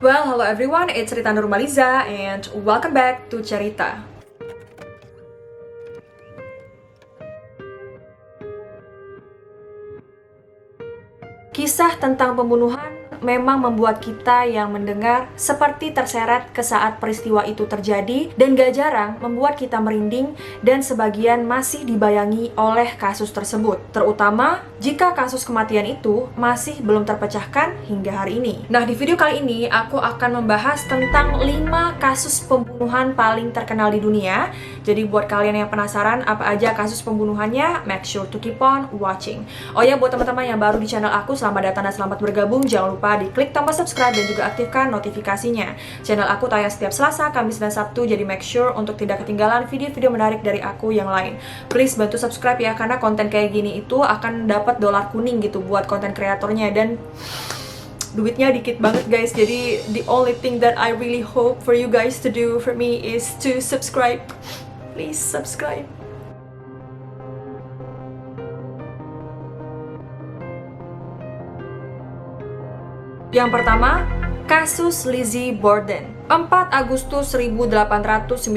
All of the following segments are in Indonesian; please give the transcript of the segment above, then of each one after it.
Well, hello everyone, it's Rita Nurmaliza and welcome back to Cerita. Kisah tentang pembunuhan memang membuat kita yang mendengar seperti terseret ke saat peristiwa itu terjadi dan gak jarang membuat kita merinding dan sebagian masih dibayangi oleh kasus tersebut, terutama jika kasus kematian itu masih belum terpecahkan hingga hari ini. Nah, di video kali ini aku akan membahas tentang 5 kasus pembunuhan paling terkenal di dunia. Jadi buat kalian yang penasaran apa aja kasus pembunuhannya, make sure to keep on watching. Oh ya, buat teman-teman yang baru di channel aku, selamat datang dan selamat bergabung. Jangan lupa diklik tombol subscribe dan juga aktifkan notifikasinya. Channel aku tayang setiap Selasa, Kamis, dan Sabtu, jadi make sure untuk tidak ketinggalan video-video menarik dari aku yang lain. Please bantu subscribe ya, karena konten kayak gini itu akan dapat dolar kuning gitu buat konten kreatornya, dan duitnya dikit banget guys. Jadi the only thing that I really hope for you guys to do for me is to subscribe. Please subscribe. Yang pertama, kasus Lizzie Borden. 4 Agustus 1892,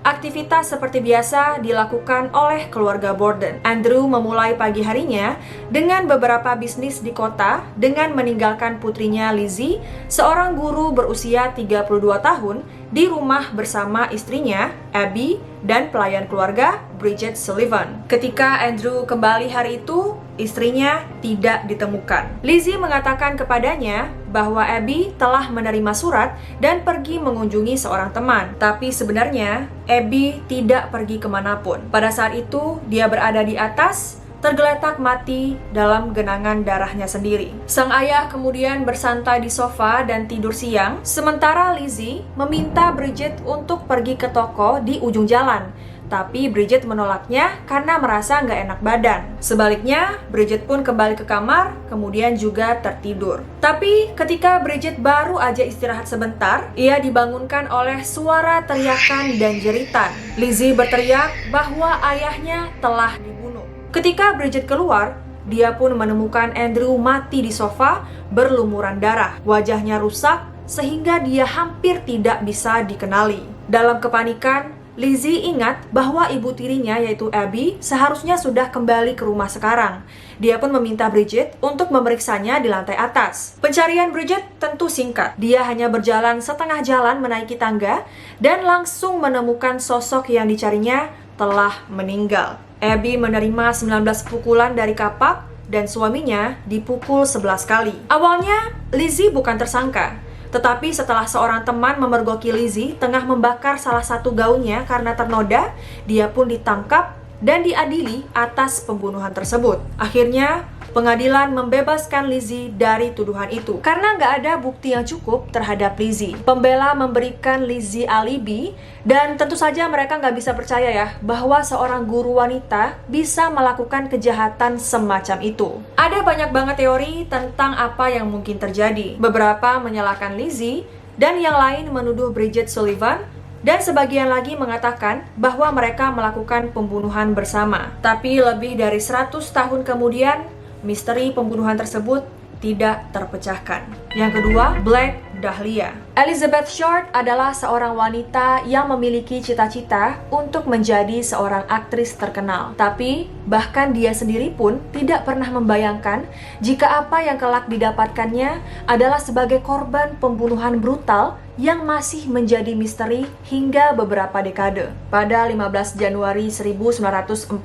aktivitas seperti biasa dilakukan oleh keluarga Borden. Andrew memulai pagi harinya dengan beberapa bisnis di kota dengan meninggalkan putrinya Lizzie, seorang guru berusia 32 tahun, di rumah bersama istrinya, Abby, dan pelayan keluarga, Bridget Sullivan. Ketika Andrew kembali hari itu, istrinya tidak ditemukan. Lizzie mengatakan kepadanya bahwa Abby telah menerima surat dan pergi mengunjungi seorang teman. Tapi sebenarnya, Abby tidak pergi kemanapun. Pada saat itu, dia berada di atas, tergeletak mati dalam genangan darahnya sendiri. Sang ayah kemudian bersantai di sofa dan tidur siang, sementara Lizzie meminta Bridget untuk pergi ke toko di ujung jalan. Tapi Bridget menolaknya karena merasa nggak enak badan. Sebaliknya, Bridget pun kembali ke kamar, kemudian juga tertidur. Tapi ketika Bridget baru aja istirahat sebentar, ia dibangunkan oleh suara teriakan dan jeritan. Lizzie berteriak bahwa ayahnya telah dibunuh. Ketika Bridget keluar, dia pun menemukan Andrew mati di sofa berlumuran darah. Wajahnya rusak sehingga dia hampir tidak bisa dikenali. Dalam kepanikan, Lizzie ingat bahwa ibu tirinya yaitu Abby seharusnya sudah kembali ke rumah sekarang. Dia pun meminta Bridget untuk memeriksanya di lantai atas. Pencarian Bridget tentu singkat. Dia hanya berjalan setengah jalan menaiki tangga dan langsung menemukan sosok yang dicarinya telah meninggal. Abby menerima 19 pukulan dari kapak dan suaminya dipukul 11 kali. Awalnya, Lizzie bukan tersangka. Tetapi setelah seorang teman memergoki Lizzie tengah membakar salah satu gaunnya karena ternoda, dia pun ditangkap dan diadili atas pembunuhan tersebut. Akhirnya, pengadilan membebaskan Lizzie dari tuduhan itu karena nggak ada bukti yang cukup terhadap Lizzie. Pembela memberikan Lizzie alibi, dan tentu saja mereka nggak bisa percaya ya bahwa seorang guru wanita bisa melakukan kejahatan semacam itu. Ada banyak banget teori tentang apa yang mungkin terjadi. Beberapa menyalahkan Lizzie dan yang lain menuduh Bridget Sullivan, dan sebagian lagi mengatakan bahwa mereka melakukan pembunuhan bersama. Tapi lebih dari 100 tahun kemudian, misteri pembunuhan tersebut tidak terpecahkan. Yang kedua, Black Dahlia. Elizabeth Short adalah seorang wanita yang memiliki cita-cita untuk menjadi seorang aktris terkenal. Tapi, bahkan dia sendiri pun tidak pernah membayangkan jika apa yang kelak didapatkannya adalah sebagai korban pembunuhan brutal yang masih menjadi misteri hingga beberapa dekade. Pada 15 Januari 1947,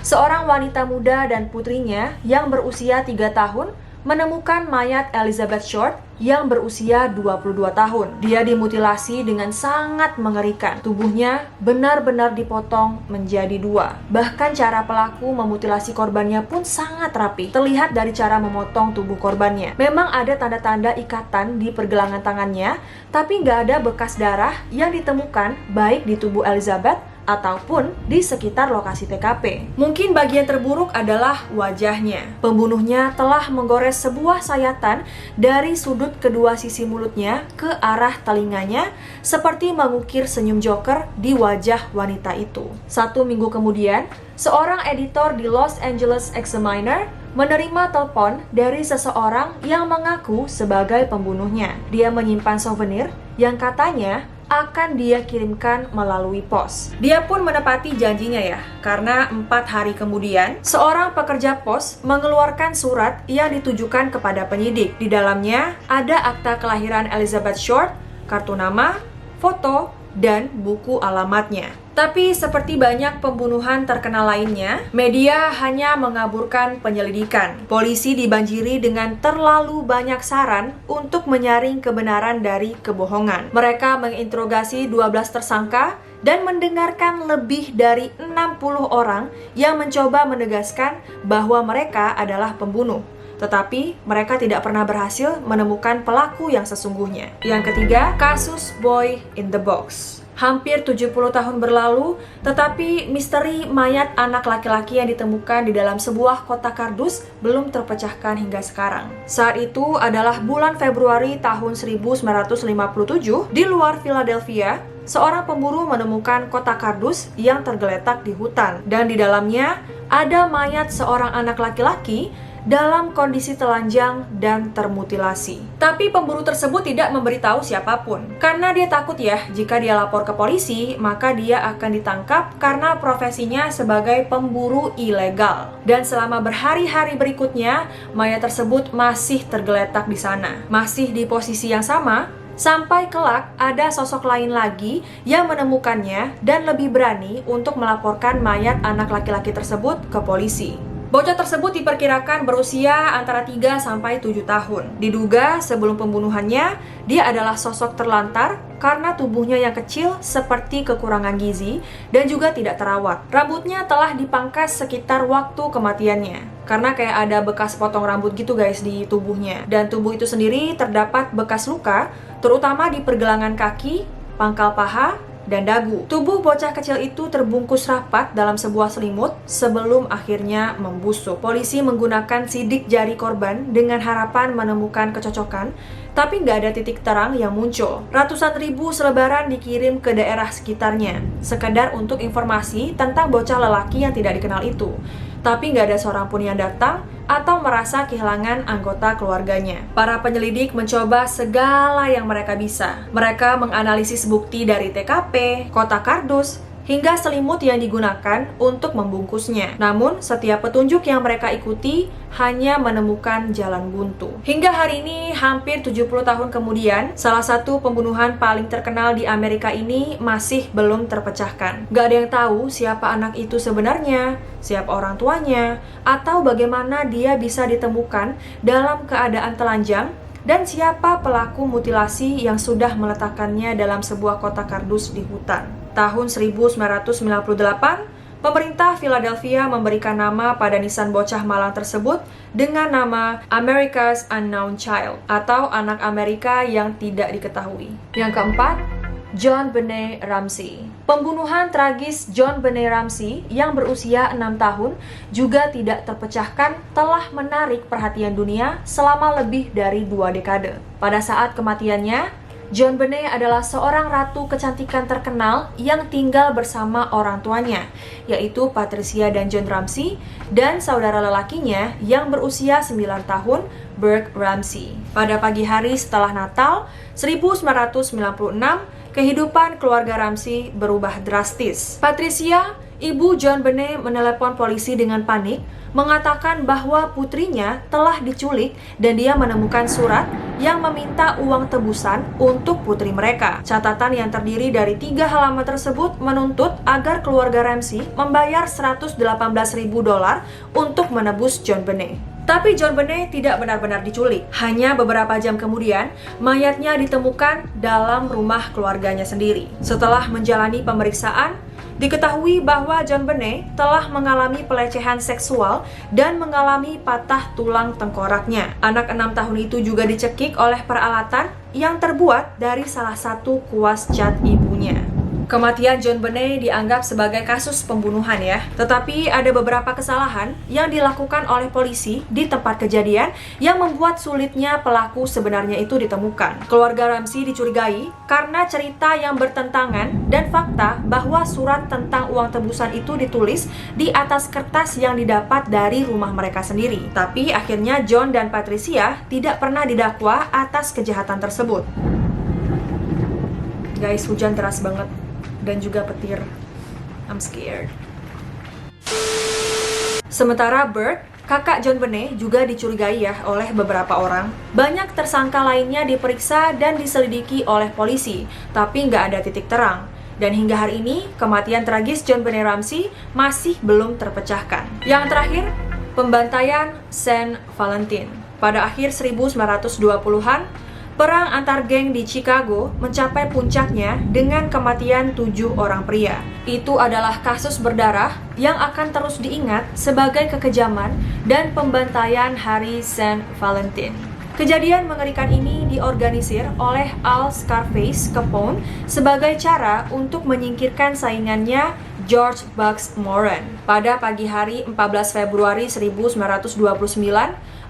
seorang wanita muda dan putrinya yang berusia 3 tahun menemukan mayat Elizabeth Short yang berusia 22 tahun. Dia dimutilasi dengan sangat mengerikan. Tubuhnya benar-benar dipotong menjadi 2. Bahkan cara pelaku memutilasi korbannya pun sangat rapi. Terlihat dari cara memotong tubuh korbannya. Memang ada tanda-tanda ikatan di pergelangan tangannya, tapi nggak ada bekas darah yang ditemukan baik di tubuh Elizabeth ataupun di sekitar lokasi TKP. Mungkin bagian terburuk adalah wajahnya. Pembunuhnya telah menggores sebuah sayatan dari sudut kedua sisi mulutnya ke arah telinganya, seperti mengukir senyum Joker di wajah wanita itu. 1 minggu kemudian, seorang editor di Los Angeles Examiner menerima telepon dari seseorang yang mengaku sebagai pembunuhnya. Dia menyimpan souvenir yang katanya akan dia kirimkan melalui pos. Dia pun menepati janjinya ya, karena 4 hari kemudian, seorang pekerja pos mengeluarkan surat yang ditujukan kepada penyidik. Di dalamnya ada akta kelahiran Elizabeth Short, kartu nama, foto, dan buku alamatnya. Tapi seperti banyak pembunuhan terkenal lainnya, media hanya mengaburkan penyelidikan. Polisi dibanjiri dengan terlalu banyak saran untuk menyaring kebenaran dari kebohongan. Mereka menginterogasi 12 tersangka dan mendengarkan lebih dari 60 orang yang mencoba menegaskan bahwa mereka adalah pembunuh. Tetapi mereka tidak pernah berhasil menemukan pelaku yang sesungguhnya. Yang ketiga, kasus Boy in the Box. Hampir 70 tahun berlalu, tetapi misteri mayat anak laki-laki yang ditemukan di dalam sebuah kotak kardus belum terpecahkan hingga sekarang. Saat itu adalah bulan Februari tahun 1957 di luar Philadelphia. Seorang pemburu menemukan kotak kardus yang tergeletak di hutan, dan di dalamnya ada mayat seorang anak laki-laki dalam kondisi telanjang dan termutilasi. Tapi pemburu tersebut tidak memberitahu siapapun, karena dia takut ya, jika dia lapor ke polisi, maka dia akan ditangkap karena profesinya sebagai pemburu ilegal. Dan selama berhari-hari berikutnya, mayat tersebut masih tergeletak di sana, masih di posisi yang sama, sampai kelak ada sosok lain lagi yang menemukannya dan lebih berani untuk melaporkan mayat anak laki-laki tersebut ke polisi. Bocah tersebut diperkirakan berusia antara 3 sampai 7 tahun. Diduga sebelum pembunuhannya, dia adalah sosok terlantar karena tubuhnya yang kecil seperti kekurangan gizi dan juga tidak terawat. Rambutnya telah dipangkas sekitar waktu kematiannya, karena kayak ada bekas potong rambut gitu guys di tubuhnya. Dan tubuh itu sendiri terdapat bekas luka, terutama di pergelangan kaki, pangkal paha, dan dagu. Tubuh bocah kecil itu terbungkus rapat dalam sebuah selimut sebelum akhirnya membusuk. Polisi menggunakan sidik jari korban dengan harapan menemukan kecocokan, tapi nggak ada titik terang yang muncul. Ratusan ribu selebaran dikirim ke daerah sekitarnya, sekedar untuk informasi tentang bocah lelaki yang tidak dikenal itu. Tapi nggak ada seorang pun yang datang atau merasa kehilangan anggota keluarganya. Para penyelidik mencoba segala yang mereka bisa. Mereka menganalisis bukti dari TKP, kotak kardus, hingga selimut yang digunakan untuk membungkusnya. Namun, setiap petunjuk yang mereka ikuti hanya menemukan jalan buntu. Hingga hari ini, hampir 70 tahun kemudian, salah satu pembunuhan paling terkenal di Amerika ini masih belum terpecahkan. Gak ada yang tahu siapa anak itu sebenarnya, siapa orang tuanya, atau bagaimana dia bisa ditemukan dalam keadaan telanjang, dan siapa pelaku mutilasi yang sudah meletakkannya dalam sebuah kotak kardus di hutan. Tahun 1998, pemerintah Philadelphia memberikan nama pada nisan bocah malang tersebut dengan nama America's Unknown Child, atau anak Amerika yang tidak diketahui. Yang keempat, JonBenét Ramsey. Pembunuhan tragis JonBenét Ramsey yang berusia 6 tahun juga tidak terpecahkan telah menarik perhatian dunia selama lebih dari 2 dekade. Pada saat kematiannya, JonBenét adalah seorang ratu kecantikan terkenal yang tinggal bersama orang tuanya, yaitu Patricia dan John Ramsey, dan saudara lelakinya yang berusia 9 tahun, Burke Ramsey. Pada pagi hari setelah Natal, 1996, kehidupan keluarga Ramsey berubah drastis. Patricia, ibu JonBenét, menelepon polisi dengan panik, mengatakan bahwa putrinya telah diculik dan dia menemukan surat yang meminta uang tebusan untuk putri mereka. Catatan yang terdiri dari 3 halaman tersebut menuntut agar keluarga Ramsey membayar $118.000 untuk menebus JonBenét. Tapi JonBenét tidak benar-benar diculik. Hanya beberapa jam kemudian, mayatnya ditemukan dalam rumah keluarganya sendiri. Setelah menjalani pemeriksaan, diketahui bahwa JonBenét telah mengalami pelecehan seksual dan mengalami patah tulang tengkoraknya. Anak 6 tahun itu juga dicekik oleh peralatan yang terbuat dari salah satu kuas cat ibunya. Kematian John Benet dianggap sebagai kasus pembunuhan ya. Tetapi ada beberapa kesalahan yang dilakukan oleh polisi di tempat kejadian yang membuat sulitnya pelaku sebenarnya itu ditemukan. Keluarga Ramsey dicurigai karena cerita yang bertentangan dan fakta bahwa surat tentang uang tebusan itu ditulis di atas kertas yang didapat dari rumah mereka sendiri. Tapi akhirnya John dan Patricia tidak pernah didakwa atas kejahatan tersebut. Guys, hujan deras banget dan juga petir. I'm scared. Sementara Bert, kakak John Benet, juga dicurigai ya oleh beberapa orang. Banyak tersangka lainnya diperiksa dan diselidiki oleh polisi, tapi nggak ada titik terang. Dan hingga hari ini, kematian tragis John Benet Ramsey masih belum terpecahkan. Yang terakhir, pembantaian St. Valentin. Pada akhir 1920-an, perang antar geng di Chicago mencapai puncaknya dengan kematian 7 orang pria. Itu adalah kasus berdarah yang akan terus diingat sebagai kekejaman dan pembantaian hari St. Valentin. Kejadian mengerikan ini diorganisir oleh Al Scarface Capone sebagai cara untuk menyingkirkan saingannya George Bugs Moran. Pada pagi hari 14 Februari 1929,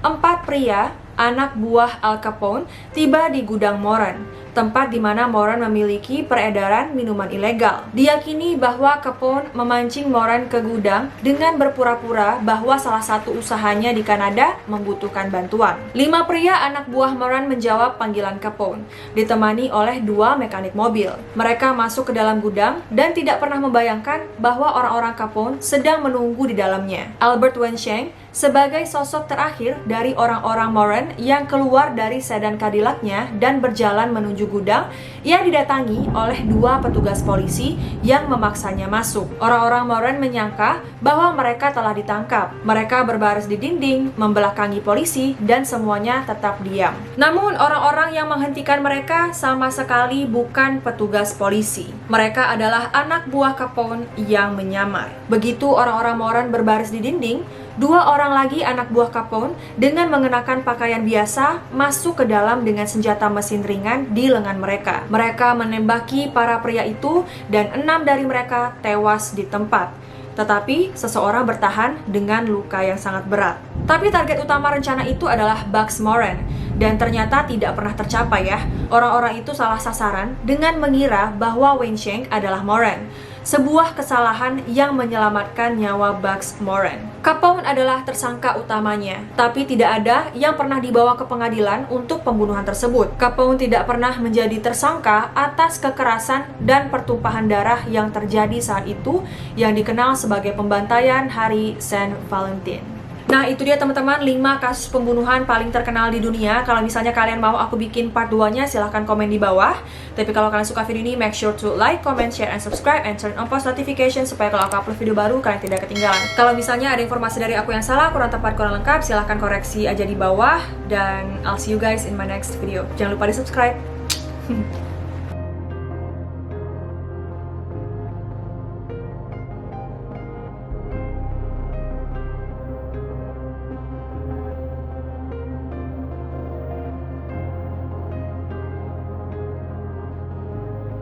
4 pria, anak buah Al Capone, tiba di gudang Moran, tempat di mana Moran memiliki peredaran minuman ilegal. Diyakini bahwa Capone memancing Moran ke gudang dengan berpura-pura bahwa salah satu usahanya di Kanada membutuhkan bantuan. 5 pria anak buah Moran menjawab panggilan Capone, ditemani oleh 2 mekanik mobil. Mereka masuk ke dalam gudang dan tidak pernah membayangkan bahwa orang-orang Capone sedang menunggu di dalamnya. Albert Wensheng sebagai sosok terakhir dari orang-orang Moran yang keluar dari sedan Cadillac-nya dan berjalan menuju gudang yang didatangi oleh 2 petugas polisi yang memaksanya masuk. Orang-orang Moran menyangka bahwa mereka telah ditangkap. Mereka berbaris di dinding, membelakangi polisi, dan semuanya tetap diam. Namun orang-orang yang menghentikan mereka sama sekali bukan petugas polisi. Mereka adalah anak buah Capone yang menyamar. Begitu orang-orang Moran berbaris di dinding, 2 orang lagi anak buah Capone dengan mengenakan pakaian biasa masuk ke dalam dengan senjata mesin ringan di lengan mereka. Mereka menembaki para pria itu dan 6 dari mereka tewas di tempat. Tetapi seseorang bertahan dengan luka yang sangat berat. Tapi target utama rencana itu adalah Bugs Moran, dan ternyata tidak pernah tercapai ya. Orang-orang itu salah sasaran dengan mengira bahwa Wensheng adalah Moran. Sebuah kesalahan yang menyelamatkan nyawa Bugs Moran. Capone adalah tersangka utamanya, tapi tidak ada yang pernah dibawa ke pengadilan untuk pembunuhan tersebut. Capone tidak pernah menjadi tersangka atas kekerasan dan pertumpahan darah yang terjadi saat itu, yang dikenal sebagai pembantaian hari St. Valentin. Nah, itu dia teman-teman 5 kasus pembunuhan paling terkenal di dunia. Kalau misalnya kalian mau aku bikin part 2-nya, silahkan komen di bawah. Tapi kalau kalian suka video ini, make sure to like, comment, share, and subscribe, and turn on post notification supaya kalau aku upload video baru, kalian tidak ketinggalan. Kalau misalnya ada informasi dari aku yang salah, kurang tepat, kurang lengkap, silahkan koreksi aja di bawah. Dan I'll see you guys in my next video. Jangan lupa di subscribe.